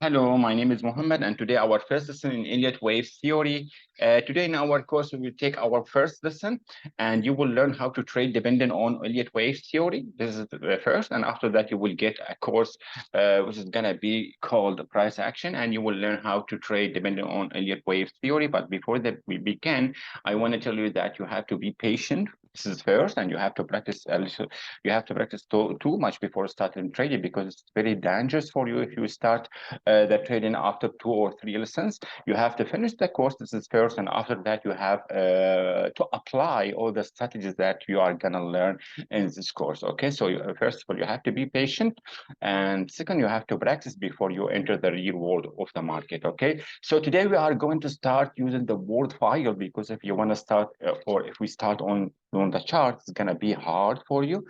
Hello, my name is Mohammed, and today our first lesson in Elliot waves theory. Today in our course, we will take our first lesson, and you will learn how to trade depending on Elliot waves theory. This is the first, and after that, you will get a course which is gonna be called price action, and you will learn how to trade depending on Elliot waves theory. But before that we begin, I want to tell you that you have to be patient. This is first, and you have to practice a little. You have to practice too much before starting trading because it's very dangerous for you if you start the trading after 2 or 3 lessons. You have to finish the course. This is first, and after that, you have to apply all the strategies that you are gonna learn in this course. Okay, so first of all, you have to be patient, and second, you have to practice before you enter the real world of the market. Okay, so today we are going to start using the word file because if you want to start, or if we start on the chart, it's gonna be hard for you,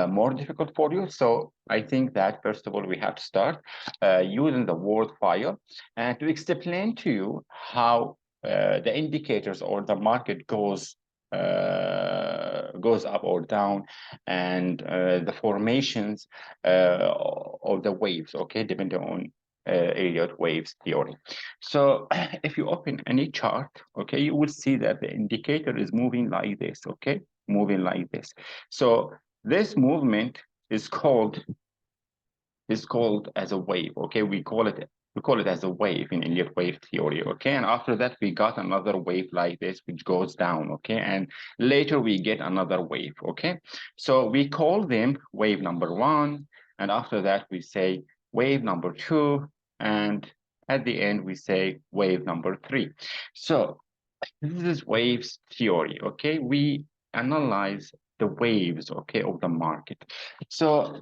more difficult for you. So I think that first of all, we have to start using the word fire and to explain to you how the indicators or the market goes up or down, and the formations of the waves, okay, depending on Elliott waves theory. So if you open any chart, okay, you will see that the indicator is moving like this, okay, moving like this. So this movement is called as a wave. Okay, we call it as a wave in Elliott wave theory. Okay, and after that we got another wave like this which goes down. Okay, and later we get another wave. Okay, so we call them wave number one, and after that we say wave number two, and at the end we say wave number three. So this is waves theory. Okay, we analyze the waves, okay, of the market. So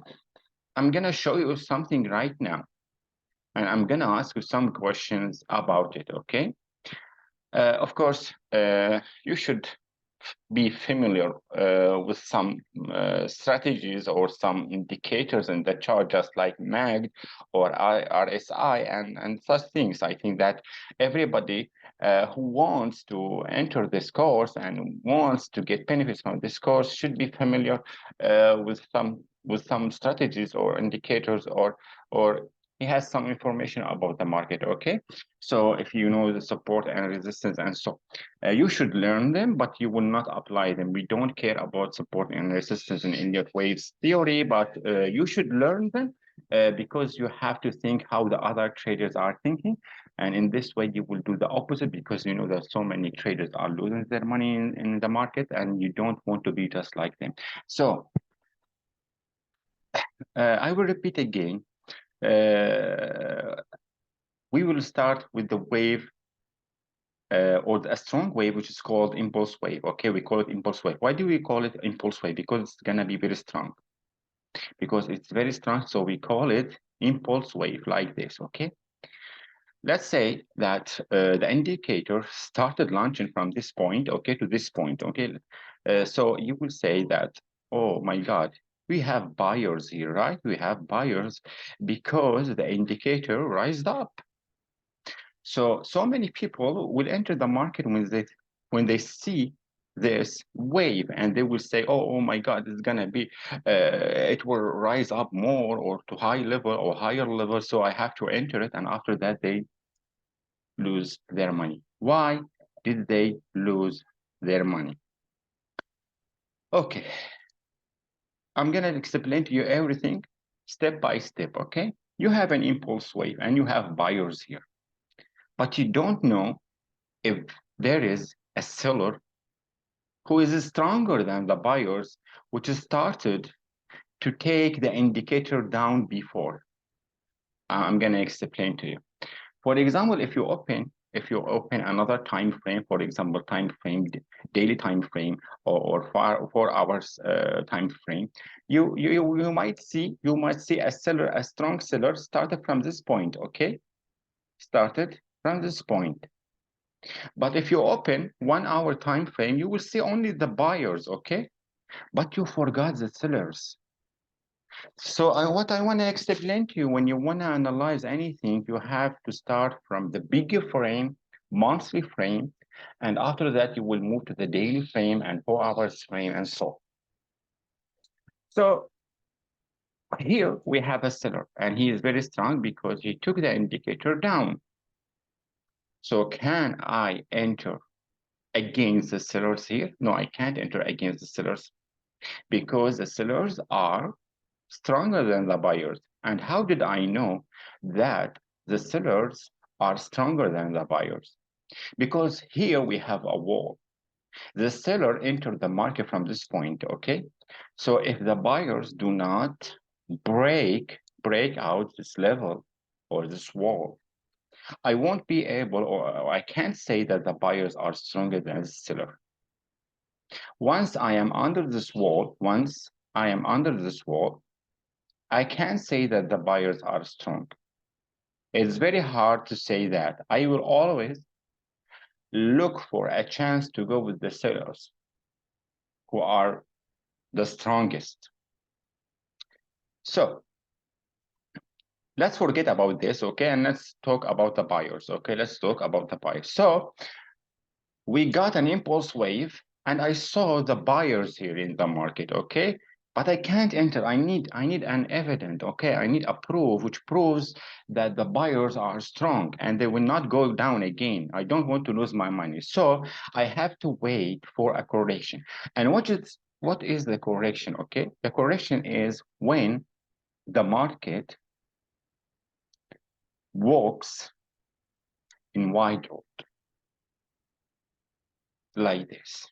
I'm going to show you something right now, and I'm going to ask you some questions about it, okay? Of course, you should be familiar with some strategies or some indicators in the chart, just like MAG or RSI and such things. I think that everybody who wants to enter this course and wants to get benefits from this course should be familiar with some strategies or indicators, or he has some information about the market. Okay, so if you know the support and resistance and so you should learn them, but you will not apply them. We don't care about support and resistance in Elliott waves theory, but you should learn them because you have to think how the other traders are thinking. And in this way, you will do the opposite because you know that so many traders are losing their money in the market, and you don't want to be just like them. So I will repeat again. We will start with the wave or a strong wave, which is called impulse wave. Okay, we call it impulse wave. Why do we call it impulse wave? Because it's gonna be very strong. Because it's very strong, so we call it impulse wave like this. Okay. Let's say that the indicator started launching from this point, okay, to this point. Okay. So you will say that, oh my God, we have buyers here, right? We have buyers because the indicator rised up. So many people will enter the market when they see this wave, and they will say, oh my God, it's gonna be it will rise up more or to high level or higher level, so I have to enter it. And after that they lose their money. Why did they lose their money? Okay, I'm gonna explain to you everything step by step. Okay, you have an impulse wave and you have buyers here, but you don't know if there is a seller who is stronger than the buyers, which started to take the indicator down before. I'm going to explain to you. For example, if you open another time frame, for example, time frame, daily time frame, or 4 hours time frame, you might see a strong seller started from this point. Okay, started from this point. But if you open 1 hour time frame, you will see only the buyers, okay? But you forgot the sellers. So what I want to explain to you, when you want to analyze anything, you have to start from the bigger frame, monthly frame, and after that you will move to the daily frame and 4 hours frame and so. So Here we have a seller, and he is very strong because he took the indicator down. So can I enter against the sellers here? No, I can't enter against the sellers because the sellers are stronger than the buyers. And how did I know that the sellers are stronger than the buyers? Because here we have a wall. The seller entered the market from this point, okay? So if the buyers do not break out this level or this wall, I won't be able, or I can't say that the buyers are stronger than the seller. Once I am under this wall, I can say that the buyers are strong. It's very hard to say that. I will always look for a chance to go with the sellers who are the strongest. So let's forget about this, okay? And let's talk about the buyers, okay? Let's talk about the buyers. So we got an impulse wave, and I saw the buyers here in the market, okay? But I can't enter. I need an evidence, okay? I need a proof which proves that the buyers are strong and they will not go down again. I don't want to lose my money. So I have to wait for a correction. And what is the correction, okay? The correction is when the market walks in wide road like this.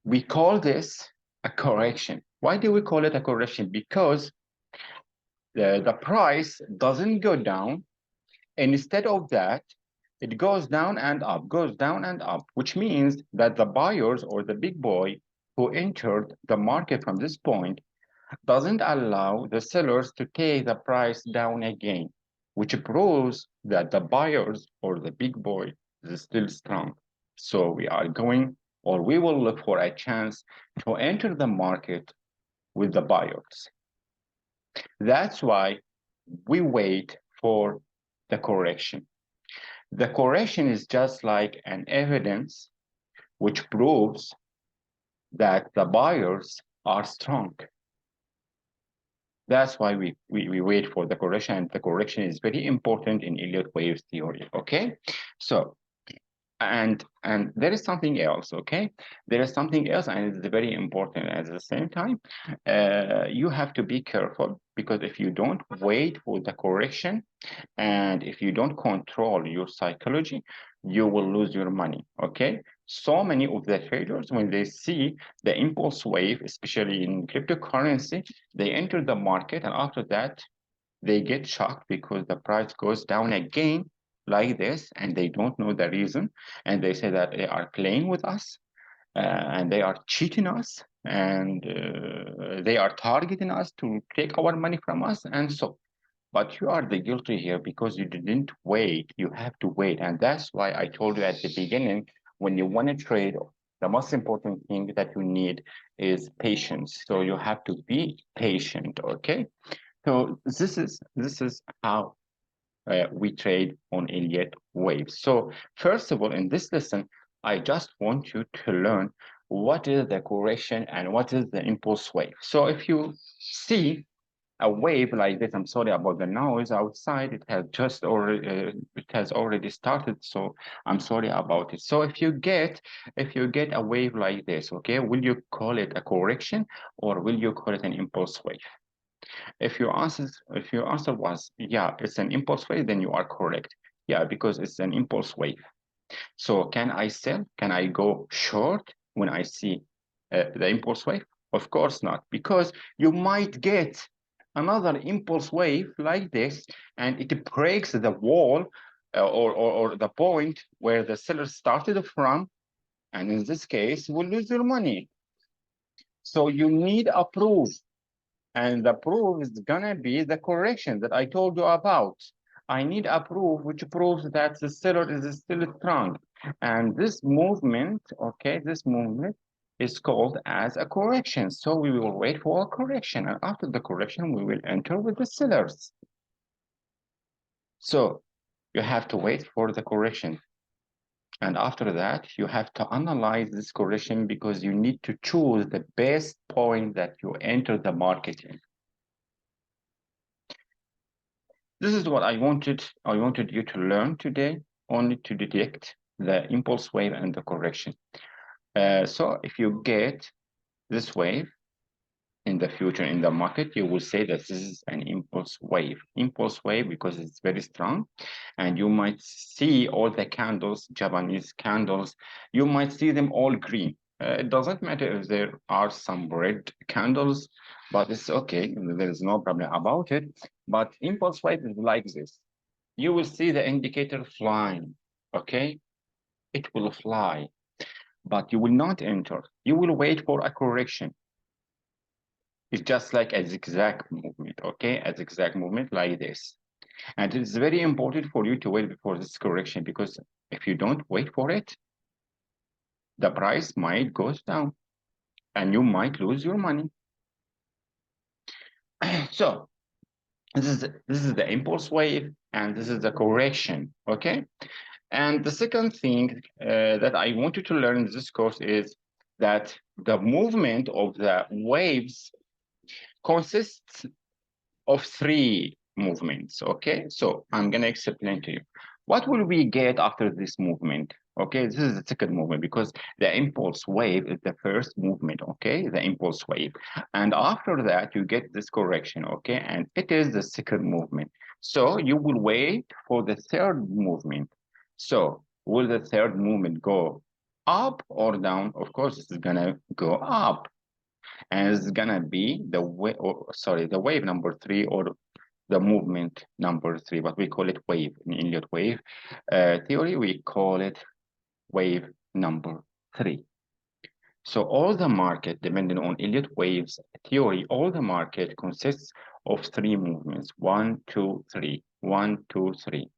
We call this a correction. Why do we call it a correction? Because the price doesn't go down. And instead of that, it goes down and up, which means that the buyers or the big boy who entered the market from this point doesn't allow the sellers to take the price down again, which proves that the buyers or the big boy is still strong. So we are going, or we will look for a chance to enter the market with the buyers. That's why we wait for the correction. The correction is just like an evidence which proves that the buyers are strong. That's why we wait for the correction, and the correction is very important in Elliott wave theory, okay? So, and there is something else, okay? There is something else, and it's very important at the same time. You have to be careful, because if you don't wait for the correction, and if you don't control your psychology, you will lose your money, okay? So many of the traders, when they see the impulse wave, especially in cryptocurrency, they enter the market, and after that, they get shocked because the price goes down again like this, and they don't know the reason. And they say that they are playing with us, and they are cheating us, and they are targeting us to take our money from us. And so, but you are the guilty here because you didn't wait. You have to wait. And that's why I told you at the beginning, when you want to trade, the most important thing that you need is patience. So you have to be patient, okay? So this is how we trade on Elliott waves. So first of all, in this lesson, I just want you to learn what is the correction and what is the impulse wave. So if you see a wave like this, I'm sorry about the noise outside. It has already started, so I'm sorry about it. So if you get a wave like this, okay, will you call it a correction or will you call it an impulse wave? If your answer was yeah, it's an impulse wave, then you are correct. Yeah, because it's an impulse wave. So can I sell? Can I go short when I see the impulse wave? Of course not, because you might get another impulse wave like this, and it breaks the wall or the point where the seller started from, and in this case, you will lose your money. So you need a proof, and the proof is gonna be the correction that I told you about. I need a proof which proves that the seller is still strong. And this movement, okay, this movement is called as a correction. So we will wait for a correction. And after the correction, we will enter with the sellers. So you have to wait for the correction. And after that, you have to analyze this correction because you need to choose the best point that you enter the market in. This is what I wanted you to learn today, only to detect the impulse wave and the correction. So if you get this wave in the future in the market, you will say that this is an impulse wave. Impulse wave because it's very strong, and you might see all the candles, Japanese candles, you might see them all green. It doesn't matter if there are some red candles, but it's okay. There's no problem about it. But impulse wave is like this. You will see the indicator flying, okay? It will fly, but you will not enter. You will wait for a correction. It's just like a zigzag movement, okay? A zigzag movement like this. And it's very important for you to wait before this correction, because if you don't wait for it, the price might go down and you might lose your money. So this is the impulse wave, and this is the correction, okay? And the second thing that I want you to learn in this course is that the movement of the waves consists of three movements, okay? So I'm gonna explain to you. What will we get after this movement? Okay, this is the second movement because the impulse wave is the first movement, okay? The impulse wave. And after that, you get this correction, okay? And it is the second movement. So you will wait for the third movement. So will the third movement go up or down? Of course, it's gonna go up, and it's gonna be the wave, the wave number three, or the movement number three, but we call it wave in Elliot wave theory. We call it wave number three. So all the market, depending on Elliot waves theory, all the market consists of three movements: one, two, three, one, two, three.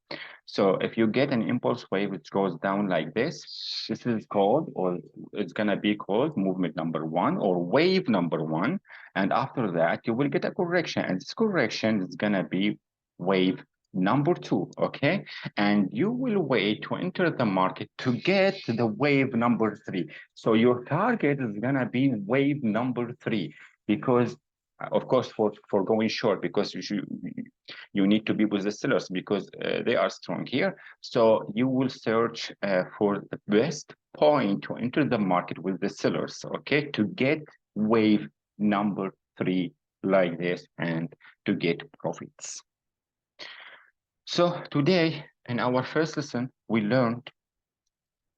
So if you get an impulse wave which goes down like this is called, or it's gonna be called, movement number one or wave number one. And after that, you will get a correction, and this correction is gonna be wave number two, okay? And you will wait to enter the market to get the wave number three. So your target is gonna be wave number three, because of course for going short, because you need to be with the sellers because they are strong here. So you will search for the best point to enter the market with the sellers, okay, to get wave number three like this and to get profits. So today in our first lesson, we learned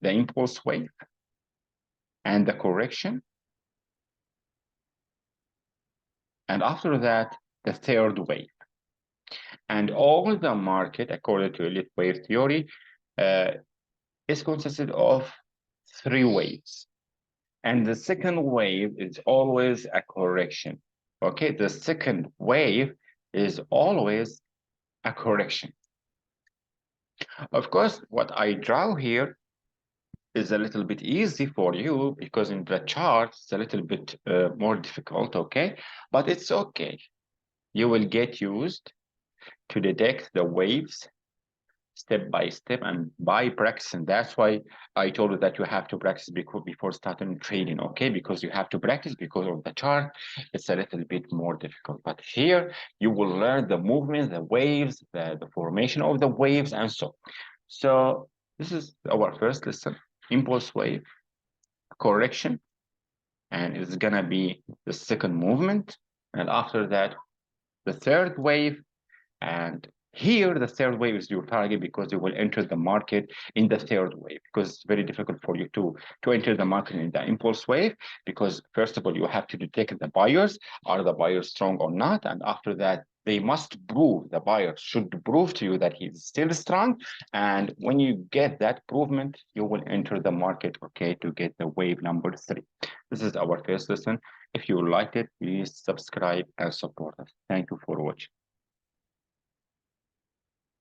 the impulse wave and the correction. And after that, the third wave. And all the market, according to Elliott wave theory, is consisted of three waves. And the second wave is always a correction. Okay, the second wave is always a correction. Of course, what I draw here is a little bit easy for you because in the chart, it's a little bit more difficult, okay? But it's okay. You will get used to detect the waves step by step and by practicing. That's why I told you that you have to practice before starting trading, okay? Because you have to practice, because of the chart, it's a little bit more difficult. But here you will learn the movement, the waves, the formation of the waves, and so. So this is our first lesson: impulse wave, correction, and it's gonna be the second movement. And after that, the third wave. And here, the third wave is your target because you will enter the market in the third wave, because it's very difficult for you to enter the market in the impulse wave, because first of all, you have to detect the buyers. Are the buyers strong or not? And after that, they must prove, the buyer should prove to you that he's still strong. And when you get that provement, you will enter the market, okay, to get the wave number three. This is our first lesson. If you liked it, please subscribe and support us. Thank you for watching.